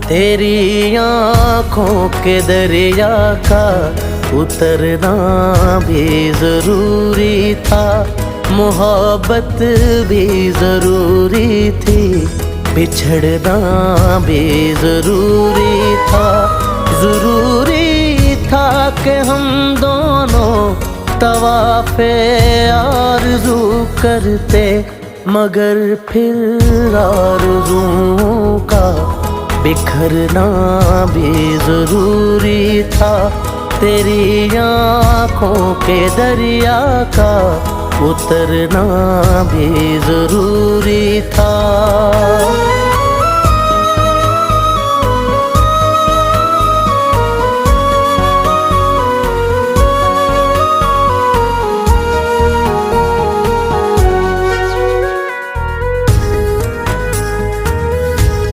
तेरी आँखों के दरिया का उतरना भी जरूरी था, मोहब्बत भी जरूरी थी, बिछड़ना भी जरूरी था। जरूरी था कि हम दोनों तवाफ़े आरज़ू करते, मगर फिर आरज़ुओं का बिखरना भी जरूरी था। तेरी आँखों के दरिया का उतरना भी जरूरी था।